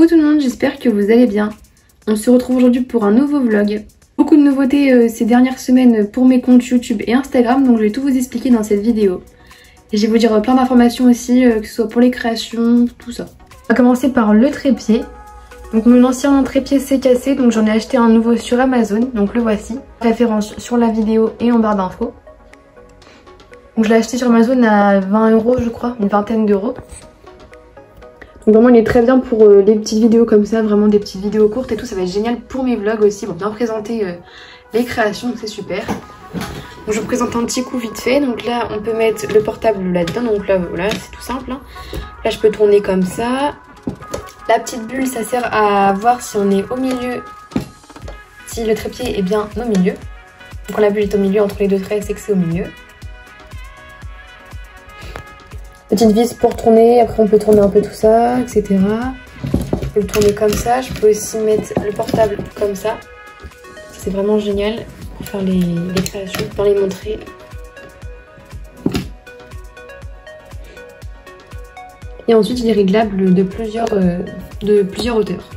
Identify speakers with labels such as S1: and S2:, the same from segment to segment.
S1: Coucou tout le monde, j'espère que vous allez bien. On se retrouve aujourd'hui pour un nouveau vlog. Beaucoup de nouveautés ces dernières semaines pour mes comptes YouTube et Instagram, donc je vais tout vous expliquer dans cette vidéo. Et je vais vous dire plein d'informations aussi, que ce soit pour les créations, tout ça. On va commencer par le trépied. Donc mon ancien trépied s'est cassé, donc j'en ai acheté un nouveau sur Amazon, donc le voici. Référence sur la vidéo et en barre d'infos. Donc je l'ai acheté sur Amazon à 20 € je crois, une vingtaine d'euros. Donc vraiment il est très bien pour les petites vidéos comme ça, vraiment des petites vidéos courtes et tout, ça va être génial pour mes vlogs aussi, pour bien présenter les créations, donc c'est super. Donc je vous présente un petit coup vite fait, donc là on peut mettre le portable là-dedans, donc là voilà c'est tout simple. Hein. Là je peux tourner comme ça. La petite bulle ça sert à voir si on est au milieu, si le trépied est bien au milieu. Donc quand la bulle est au milieu entre les deux traits c'est que c'est au milieu. Petite vis pour tourner, après on peut tourner un peu tout ça, etc. Je peux le tourner comme ça, je peux aussi mettre le portable comme ça. C'est vraiment génial pour faire les créations, pour les montrer. Et ensuite il est réglable de plusieurs hauteurs.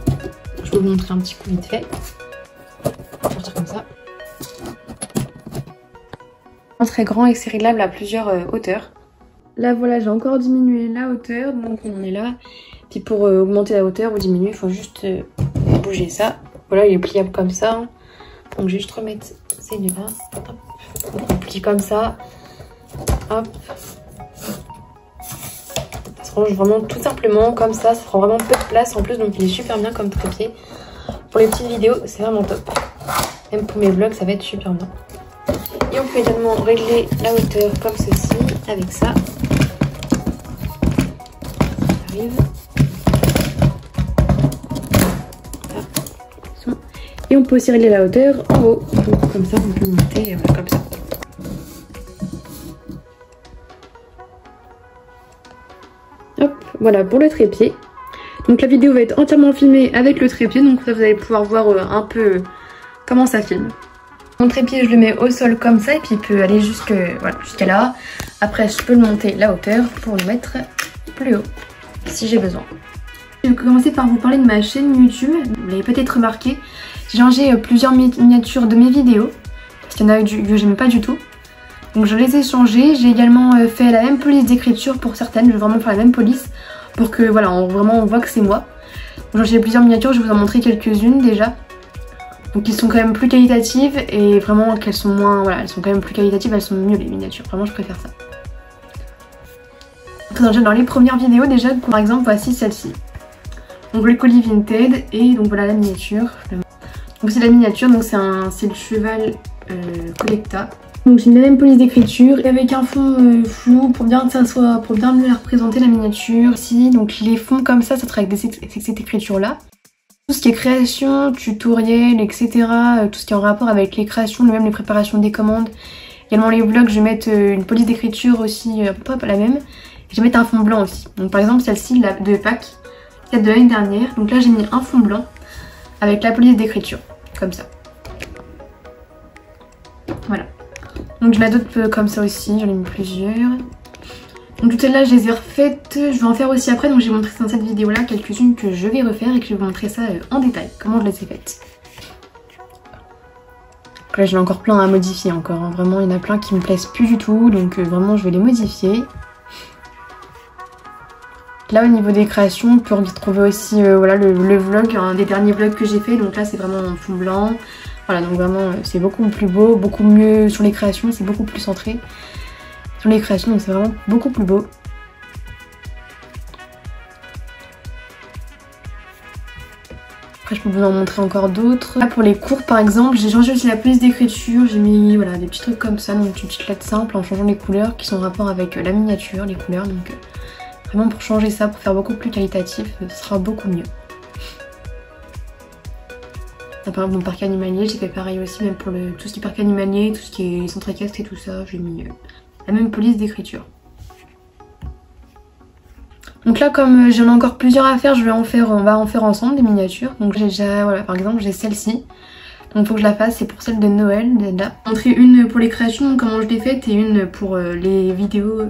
S1: Je vais vous montrer un petit coup vite fait. Je vais sortir comme ça. C'est très grand et c'est réglable à plusieurs hauteurs. Là voilà, j'ai encore diminué la hauteur, donc on est là. Puis pour augmenter la hauteur ou diminuer, il faut juste bouger ça. Voilà, il est pliable comme ça. Hein. Donc je vais juste remettre ces deux là. On plie comme ça. Hop. Ça se range vraiment tout simplement comme ça prend vraiment peu de place en plus, donc il est super bien comme trépied. Pour les petites vidéos, c'est vraiment top. Même pour mes vlogs, ça va être super bien. Et on peut également régler la hauteur comme ceci, avec ça. Et on peut aussi régler la hauteur en haut. Donc, comme ça, on peut monter comme ça. Hop, voilà pour le trépied. Donc la vidéo va être entièrement filmée avec le trépied. Donc vous allez pouvoir voir un peu comment ça filme. Mon trépied, je le mets au sol comme ça et puis il peut aller jusqu'à là. Après, je peux le monter la hauteur pour le mettre plus haut si j'ai besoin. Je vais commencer par vous parler de ma chaîne YouTube. Vous l'avez peut-être remarqué, j'ai changé plusieurs miniatures de mes vidéos parce qu'il y en a que j'aimais pas du tout. Donc je les ai changées. J'ai également fait la même police d'écriture pour certaines. Je vais vraiment faire la même police pour que voilà, on voit que c'est moi. Donc j'ai plusieurs miniatures, je vais vous en montrer quelques-unes déjà. Donc ils sont quand même plus qualitatives et vraiment qu'elles sont moins, voilà, elles sont quand même plus qualitatives, elles sont mieux les miniatures. Vraiment je préfère ça. Dans les premières vidéos déjà, par exemple voici celle-ci. Donc le colis Vinted et donc voilà la miniature. Donc c'est la miniature, donc c'est le cheval Collecta. Donc j'ai une même police d'écriture avec un fond flou pour bien que ça soit, pour bien mieux représenter la miniature ici. Donc les fonds comme ça sera avec cette écriture là. Tout ce qui est création, tutoriel, etc. Tout ce qui est en rapport avec les créations, même les préparations des commandes. Également les vlogs, je vais mettre une police d'écriture aussi, pas la même. Je vais mettre un fond blanc aussi. Donc par exemple celle-ci de Pâques, celle de l'année dernière. Donc là j'ai mis un fond blanc avec la police d'écriture, comme ça. Voilà. Donc je mets d'autres comme ça aussi, j'en ai mis plusieurs. Donc toutes celles-là je les ai refaites, je vais en faire aussi après. Donc j'ai montré dans cette vidéo-là quelques-unes que je vais refaire et que je vais vous montrer ça en détail, comment je les ai faites. Donc là j'en ai encore plein à modifier encore, hein. Vraiment il y en a plein qui me plaisent plus du tout, donc vraiment je vais les modifier. Là au niveau des créations, on peut retrouver aussi voilà, le vlog, un des derniers vlogs que j'ai fait. Donc là c'est vraiment en fond blanc. Voilà, donc vraiment c'est beaucoup plus beau, beaucoup mieux sur les créations, c'est beaucoup plus centré sur les créations, donc c'est vraiment beaucoup plus beau. Après je peux vous en montrer encore d'autres. Là pour les cours par exemple, j'ai changé aussi la police d'écriture, j'ai mis voilà, des petits trucs comme ça, donc une petite lettre simple en changeant les couleurs qui sont en rapport avec la miniature, les couleurs. Donc vraiment pour changer ça, pour faire beaucoup plus qualitatif, ce sera beaucoup mieux. Là, par exemple mon parc animalier, j'ai fait pareil aussi, même pour tout ce qui est parc animalier, tout ce qui est centre équestre et tout ça, j'ai mis la même police d'écriture. Donc là comme j'en ai encore plusieurs à faire, on va en faire ensemble des miniatures. Donc j'ai déjà, voilà, par exemple j'ai celle-ci. Donc il faut que je la fasse, c'est pour celle de Noël. Là. Je vais montrer une pour les créations, comment je l'ai faite, et une pour les vidéos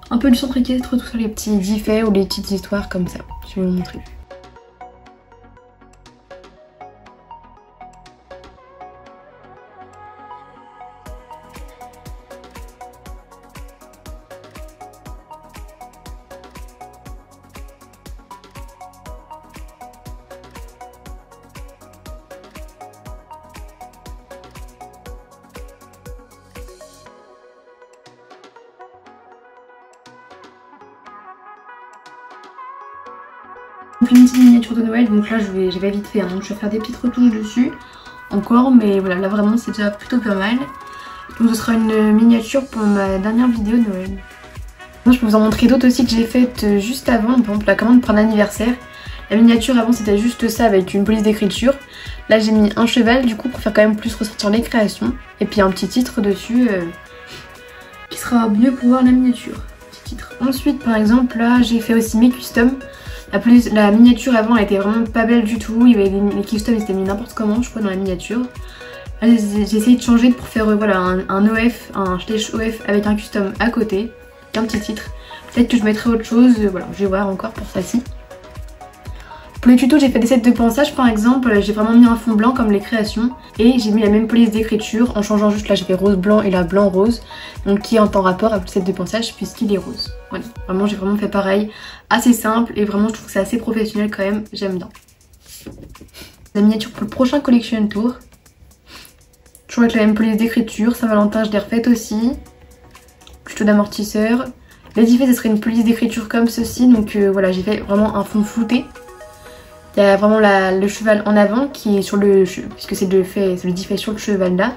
S1: un peu du centre équestre, tout ça, les petits effets ou les petites histoires comme ça. Je vais vous montrer. Donc une petite miniature de Noël, donc là je vais vite fait, hein. Donc je vais faire des petites retouches dessus encore, mais voilà, là vraiment c'est déjà plutôt pas mal. Donc ce sera une miniature pour ma dernière vidéo de Noël. Moi, je peux vous en montrer d'autres aussi que j'ai faites juste avant, par exemple la commande pour un anniversaire. La miniature avant c'était juste ça avec une police d'écriture. Là j'ai mis un cheval du coup pour faire quand même plus ressortir les créations. Et puis un petit titre dessus qui sera mieux pour voir la miniature. Petit titre. Ensuite par exemple là j'ai fait aussi mes customs. La miniature avant elle était vraiment pas belle du tout. Il y avait les customs ils étaient mis n'importe comment je crois dans la miniature. Là j'ai essayé de changer pour faire voilà un OF, un slash OF avec un custom à côté. Un petit titre. Peut-être que je mettrai autre chose. Voilà je vais voir encore pour ça-ci. Pour les tutos j'ai fait des sets de ponçage par exemple, j'ai vraiment mis un fond blanc comme les créations et j'ai mis la même police d'écriture en changeant juste là j'ai fait rose blanc et là blanc rose, donc qui est en rapport avec le set de ponçage puisqu'il est rose. Voilà, vraiment j'ai vraiment fait pareil, assez simple et vraiment je trouve que c'est assez professionnel quand même, j'aime bien. La miniature pour le prochain collection tour, toujours avec la même police d'écriture, Saint-Valentin je l'ai refaite aussi, tuto d'amortisseur. Les effets ce serait une police d'écriture comme ceci, donc voilà j'ai fait vraiment un fond flouté. Il y a vraiment le cheval en avant qui est sur le... puisque c'est le diffé sur le cheval là.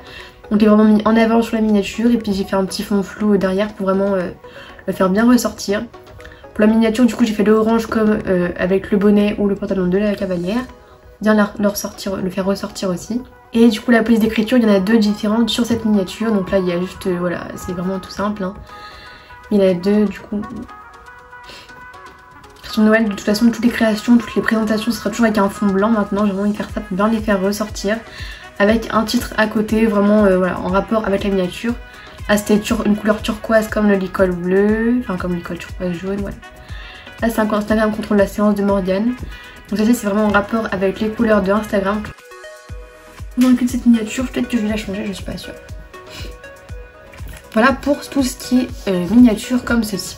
S1: Donc il est vraiment mis en avant sur la miniature et puis j'ai fait un petit fond flou derrière pour vraiment le faire bien ressortir. Pour la miniature du coup j'ai fait le orange comme avec le bonnet ou le pantalon de la cavalière. Bien le faire ressortir aussi. Et du coup la police d'écriture il y en a deux différentes sur cette miniature. Donc là il y a juste... voilà c'est vraiment tout simple. Hein. Il y en a deux du coup... Sur Noël, de toute façon, toutes les créations, toutes les présentations, ce sera toujours avec un fond blanc maintenant. J'ai vraiment envie de faire ça pour bien les faire ressortir. Avec un titre à côté, vraiment voilà, en rapport avec la miniature. Là, c'était une couleur turquoise comme le licol bleu, enfin comme le licol turquoise jaune, voilà. Là, c'est un Instagram contre la séance de Morgane. Donc ça, c'est vraiment en rapport avec les couleurs de Instagram. Donc cette miniature, peut-être que je vais la changer, je suis pas sûre. Voilà pour tout ce qui est miniature comme ceci.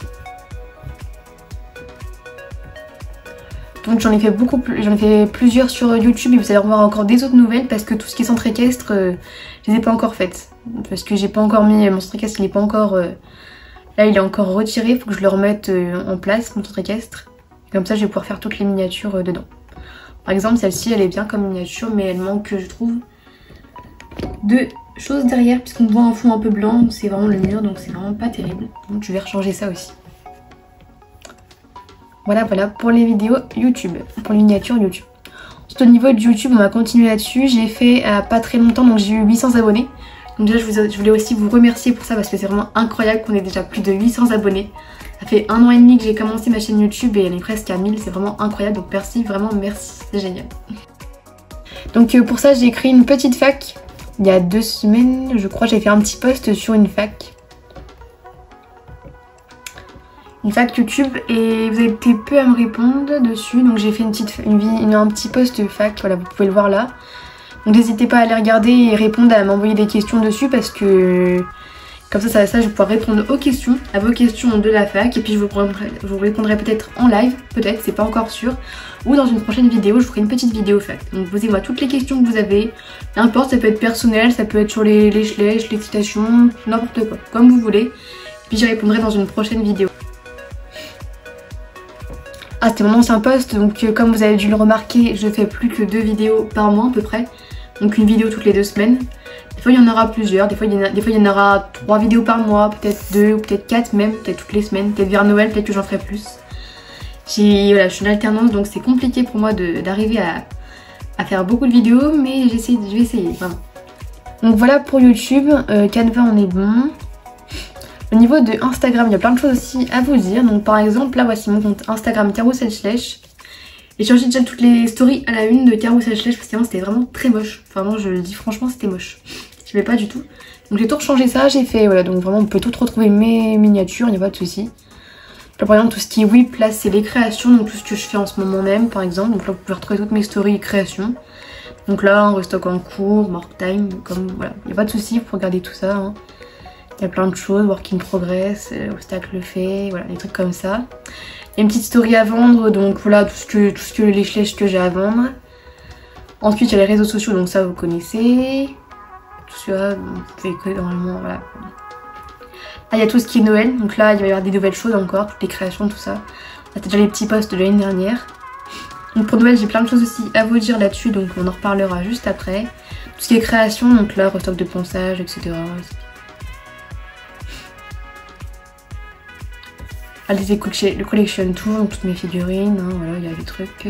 S1: Donc j'en ai fait plusieurs sur YouTube et vous allez revoir encore des autres nouvelles parce que tout ce qui est centre équestre, je les ai pas encore faites. Parce que j'ai pas encore mis, mon centre équestre il est pas encore, là il est encore retiré, il faut que je le remette en place, mon centre équestre. Et comme ça je vais pouvoir faire toutes les miniatures dedans. Par exemple celle-ci elle est bien comme miniature mais elle manque je trouve de choses derrière puisqu'on voit un fond un peu blanc, c'est vraiment le mur donc c'est vraiment pas terrible. Donc je vais rechanger ça aussi. Voilà pour les vidéos YouTube, pour les miniatures YouTube. Ensuite au niveau de YouTube on va continuer là-dessus. J'ai fait pas très longtemps donc j'ai eu 800 abonnés. Donc déjà je voulais aussi vous remercier pour ça parce que c'est vraiment incroyable qu'on ait déjà plus de 800 abonnés. Ça fait 1 an et demi que j'ai commencé ma chaîne YouTube et elle est presque à 1000, c'est vraiment incroyable donc merci, vraiment merci, c'est génial. Donc pour ça j'ai écrit une petite fac il y a 2 semaines je crois, j'ai fait un petit post sur une fac. Une fac YouTube et vous avez été peu à me répondre dessus donc j'ai fait un petit post fac, voilà vous pouvez le voir là. Donc n'hésitez pas à aller regarder et répondre, à m'envoyer des questions dessus parce que comme ça je vais pouvoir répondre aux questions, à vos questions de la fac et puis je vous répondrai peut-être en live, peut-être, c'est pas encore sûr, ou dans une prochaine vidéo je ferai une petite vidéo fac. Donc posez-moi toutes les questions que vous avez, n'importe, ça peut être personnel, ça peut être sur les slèches, les citations, n'importe quoi, comme vous voulez, puis j'y répondrai dans une prochaine vidéo. Ah c'était mon ancien post donc comme vous avez dû le remarquer je fais plus que 2 vidéos par mois à peu près. Donc une vidéo toutes les 2 semaines. Des fois il y en aura plusieurs, des fois il y en aura 3 vidéos par mois, peut-être 2 ou peut-être 4 même, peut-être toutes les semaines, peut-être vers Noël, peut-être que j'en ferai plus. Voilà, je suis en alternance donc c'est compliqué pour moi d'arriver à faire beaucoup de vidéos mais je vais essayer vraiment. Donc voilà pour YouTube, Canva on est bon. Au niveau de Instagram, il y a plein de choses aussi à vous dire. Donc par exemple, là voici mon compte Instagram Carousel Slash. J'ai changé déjà toutes les stories à la une de Carousel Slash parce que c'était vraiment très moche. Enfin non, je le dis franchement, c'était moche. Je n'aimais pas du tout. Donc j'ai tout rechangé ça, j'ai fait, voilà, donc vraiment on peut tout retrouver mes miniatures, il n'y a pas de souci. Là par exemple tout ce qui est whip, là c'est les créations, donc tout ce que je fais en ce moment même par exemple. Donc là vous pouvez retrouver toutes mes stories créations. Donc là, un restock en cours, mark time, comme voilà, il n'y a pas de souci, vous pouvez regarder tout ça. Hein. Il y a plein de choses, work in progress, obstacle fait, voilà, des trucs comme ça. Il y a une petite story à vendre, donc voilà tout ce que les flèches que j'ai à vendre. Ensuite il y a les réseaux sociaux, donc ça vous connaissez. Tout ça, vous pouvez écrire normalement, voilà. Là il y a tout ce qui est Noël, donc là il va y avoir des nouvelles choses encore, toutes les créations, tout ça. Là c'est déjà les petits posts de l'année dernière. Donc pour Noël j'ai plein de choses aussi à vous dire là-dessus, donc on en reparlera juste après. Tout ce qui est création, donc là restock de ponçage, etc. Allez, le collection tout, donc toutes mes figurines, hein, voilà, il y a des trucs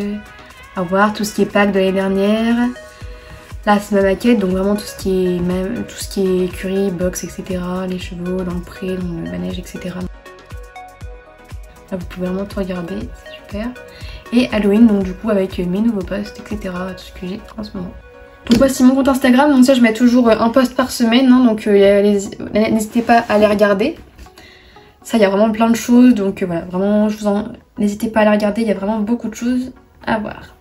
S1: à voir, tout ce qui est pack de l'année dernière. Là c'est ma maquette, donc vraiment tout ce qui est écurie, box, etc. Les chevaux, dans le pré, dans le manège, etc. Là vous pouvez vraiment tout regarder, c'est super. Et Halloween, donc du coup avec mes nouveaux posts, etc. Tout ce que j'ai en ce moment. Donc voici mon compte Instagram, donc ça je mets toujours un post par semaine, hein, donc n'hésitez pas à les regarder. Ça il y a vraiment plein de choses, donc voilà, vraiment n'hésitez pas à les regarder, il y a vraiment beaucoup de choses à voir.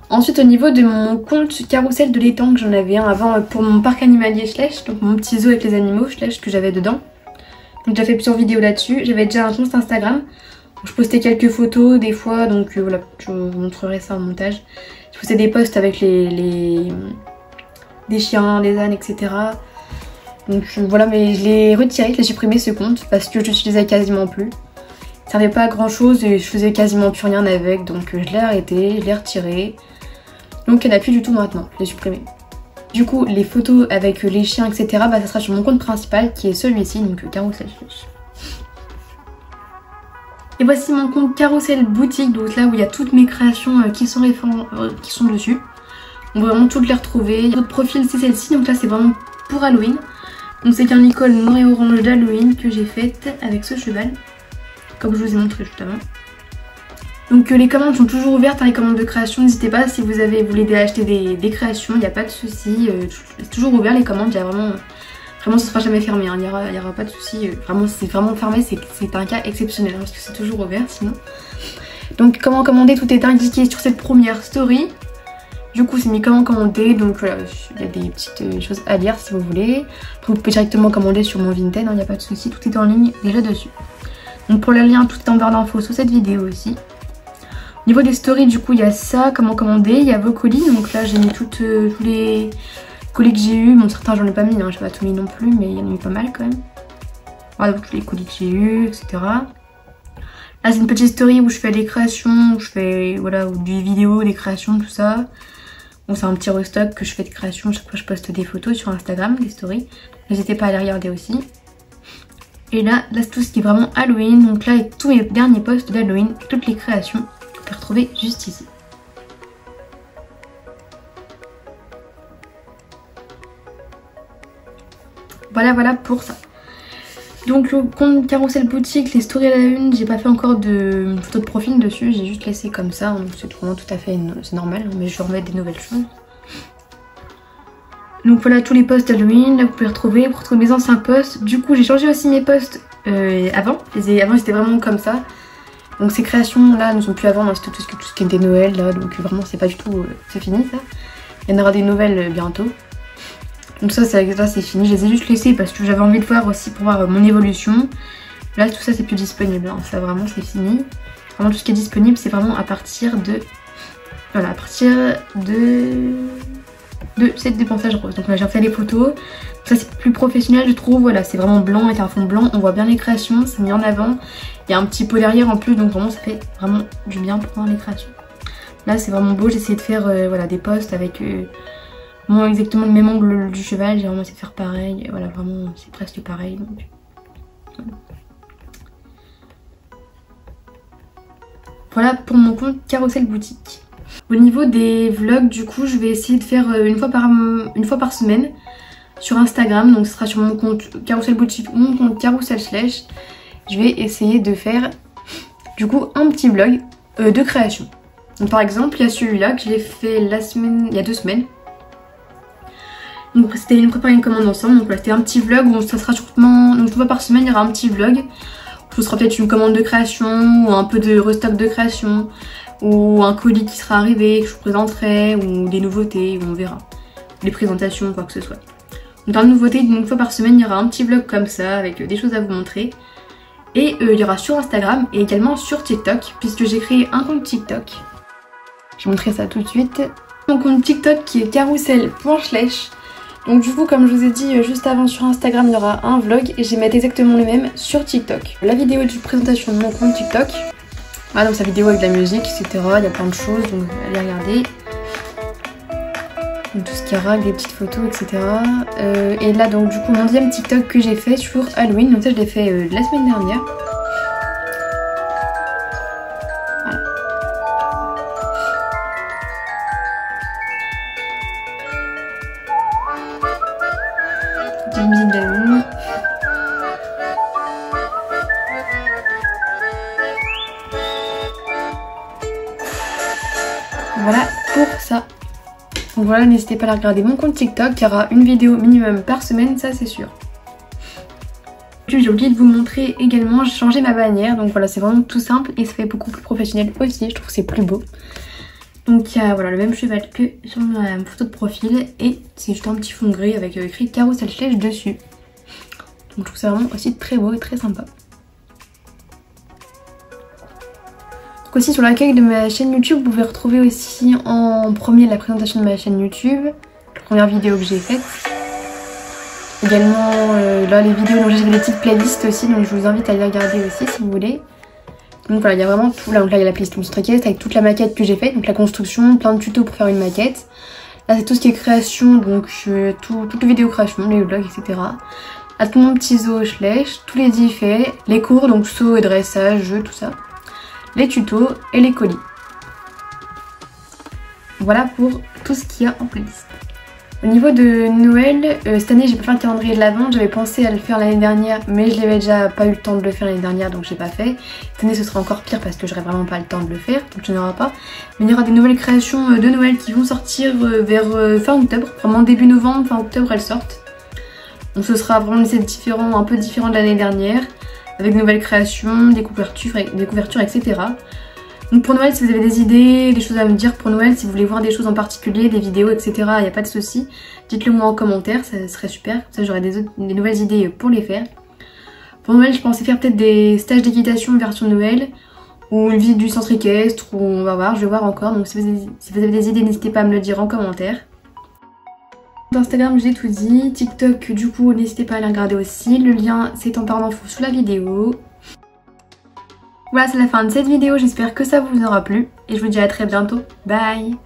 S1: Ensuite au niveau de mon compte Carrousel de l'étang, que j'en avais un avant pour mon parc animalier Schlecht, donc mon petit zoo avec les animaux Schlecht que j'avais dedans. Donc j'ai fait plusieurs vidéos là-dessus, j'avais déjà un compte Instagram. Je postais quelques photos des fois, donc voilà, je vous montrerai ça en montage. Je postais des posts avec des chiens, des ânes, etc. Donc voilà, mais je l'ai retiré, je l'ai supprimé ce compte parce que je l'utilisais quasiment plus. Ça servait pas à grand chose et je faisais quasiment plus rien avec, donc je l'ai arrêté, je l'ai retiré. Donc il n'y en a plus du tout maintenant, je l'ai supprimé. Du coup, les photos avec les chiens, etc., bah, ça sera sur mon compte principal qui est celui-ci, donc Carrousel. Et voici mon compte Carrousel Boutique, donc là où il y a toutes mes créations qui sont dessus. On va vraiment toutes les retrouver. Votre profil c'est celle-ci, donc là c'est vraiment pour Halloween. Donc c'est qu'un licol noir et orange d'Halloween que j'ai faite avec ce cheval, comme je vous ai montré juste avant. Donc les commandes sont toujours ouvertes, hein, les commandes de création, n'hésitez pas si vous voulez acheter des créations, il n'y a pas de souci, c'est toujours ouvert les commandes, il y a vraiment ça sera jamais fermé, hein, il y aura pas de souci, vraiment c'est vraiment fermé, c'est un cas exceptionnel, hein, parce que c'est toujours ouvert sinon. Donc comment commander, tout est indiqué sur cette première story. Du coup c'est mis comment commander, donc voilà, il y a des petites choses à lire si vous voulez. Après, vous pouvez directement commander sur mon Vinted, il n'y a pas de souci, tout est en ligne déjà dessus. Donc pour le lien, tout est en barre d'infos sous cette vidéo aussi. Au niveau des stories, du coup, il y a ça, comment commander, il y a vos colis. Donc là, j'ai mis tous les colis que j'ai eu. Bon, certains, j'en ai pas mis, hein, je n'ai pas tout mis non plus, mais il y en a eu pas mal quand même. Voilà, donc tous les colis que j'ai eu, etc. Là, c'est une petite story où je fais des créations, où je fais, voilà, des vidéos, des créations, tout ça. Bon, c'est un petit restock que je fais de création. Chaque fois, je poste des photos sur Instagram, des stories. N'hésitez pas à les regarder aussi. Et là, c'est tout ce qui est vraiment Halloween. Donc là, tous mes derniers posts d'Halloween, toutes les créations. Vous pouvez retrouver juste ici. Voilà pour ça. Donc le compte Carrousel Boutique, les stories à la une, j'ai pas fait encore de photo de profil dessus, j'ai juste laissé comme ça, c'est vraiment tout à fait normal, mais je vais remettre des nouvelles choses. Donc voilà tous les posts Halloween, là vous pouvez retrouver mes anciens posts. Du coup j'ai changé aussi mes posts avant c'était vraiment comme ça. Donc ces créations là ne sont plus avant, c'était tout ce qui était Noël là, donc vraiment c'est pas du tout, c'est fini ça. Il y en aura des nouvelles bientôt. Donc ça c'est fini, je les ai juste laissés parce que j'avais envie de voir aussi pour voir mon évolution. Là tout ça c'est plus disponible, hein. Ça vraiment c'est fini. Vraiment tout ce qui est disponible c'est vraiment à partir de... Voilà, à partir de cette déponçage rose. Donc là j'ai fait les photos, ça c'est plus professionnel je trouve, voilà c'est vraiment blanc avec un fond blanc, on voit bien les créations, c'est mis en avant. Il y a un petit pot derrière en plus donc vraiment ça fait vraiment du bien pour les créations. Là c'est vraiment beau, j'ai essayé de faire voilà, des posts avec exactement le même angle du cheval, j'ai vraiment essayé de faire pareil, voilà vraiment c'est presque pareil. Donc, voilà pour mon compte Carrousel Boutique. Au niveau des vlogs du coup je vais essayer de faire une fois par semaine sur Instagram, donc ce sera sur mon compte Carrousel Boutique ou mon compte Carrousel Schlecht. Je vais essayer de faire du coup un petit vlog de création. Donc par exemple il y a celui-là que je l'ai fait il y a 2 semaines. Donc c'était préparer une commande ensemble, donc là c'était un petit vlog où ça sera sûrement, donc 2 fois par semaine il y aura un petit vlog. Ce sera peut-être une commande de création ou un peu de restock de création. Ou un colis qui sera arrivé, que je vous présenterai, ou des nouveautés, on verra. Les présentations, quoi que ce soit. Donc dans la nouveauté, une fois par semaine, il y aura un petit vlog comme ça, avec des choses à vous montrer. Et il y aura sur Instagram et également sur TikTok, puisque j'ai créé un compte TikTok. Je vais montrer ça tout de suite. Mon compte TikTok qui est carousel.schlecht. Donc du coup, comme je vous ai dit juste avant sur Instagram, il y aura un vlog et je vais mettre exactement le même sur TikTok. La vidéo de présentation de mon compte TikTok. Voilà, donc sa vidéo avec de la musique, etc. Il y a plein de choses, donc allez regarder. Donc tout ce qui est rag, des petites photos, etc. Et là, donc du coup, mon deuxième TikTok que j'ai fait sur Halloween. Donc ça, je l'ai fait la semaine dernière. Petite musique d'Halloween. Voilà pour ça. Donc voilà, n'hésitez pas à regarder mon compte TikTok, il y aura une vidéo minimum par semaine, ça c'est sûr. J'ai oublié de vous montrer également, j'ai changé ma bannière, donc voilà, c'est vraiment tout simple et ça fait beaucoup plus professionnel aussi, je trouve que c'est plus beau. Donc il y a voilà, le même cheval que sur ma photo de profil et c'est juste un petit fond gris avec écrit Carousel Schleich dessus. Donc je trouve ça vraiment aussi très beau et très sympa. Donc aussi sur l'accueil de ma chaîne YouTube, vous pouvez retrouver aussi en premier la présentation de ma chaîne YouTube, la première vidéo que j'ai faite. Également là les vidéos dont j'ai des petites playlists aussi, donc je vous invite à les regarder aussi si vous voulez. Donc voilà, il y a vraiment tout, là, donc là il y a la playlist Monster Cast avec toute la maquette que j'ai faite, donc la construction, plein de tutos pour faire une maquette. Là c'est tout ce qui est création, donc toutes les vidéos création, les vlogs, etc. Là tout mon petit zoo Schleich, tous les diffs, les cours, donc saut et dressage, jeux, tout ça. Les tutos et les colis. Voilà pour tout ce qu'il y a en playlist. Au niveau de Noël, cette année j'ai pas fait un calendrier de l'Avent, j'avais pensé à le faire l'année dernière mais je l'avais déjà pas eu le temps de le faire l'année dernière donc j'ai pas fait. Cette année ce sera encore pire parce que j'aurai vraiment pas le temps de le faire donc je n'en aurai pas. Mais il y aura des nouvelles créations de Noël qui vont sortir vers fin octobre, vraiment début novembre, fin octobre elles sortent. Donc ce sera vraiment un peu différent de l'année dernière avec de nouvelles créations, des couvertures, etc. Donc pour Noël, si vous avez des idées, des choses à me dire pour Noël, si vous voulez voir des choses en particulier, des vidéos, etc., il n'y a pas de souci. Dites-le moi en commentaire, ça serait super. Comme ça, j'aurai des nouvelles idées pour les faire. Pour Noël, je pensais faire peut-être des stages d'équitation version Noël ou une visite du centre équestre, ou on va voir, je vais voir encore. Donc si vous avez des idées, n'hésitez pas à me le dire en commentaire. Instagram, j'ai tout dit. TikTok, du coup, n'hésitez pas à aller regarder aussi. Le lien, c'est en barre d'infos sous la vidéo. Voilà, c'est la fin de cette vidéo, j'espère que ça vous aura plu et je vous dis à très bientôt. Bye!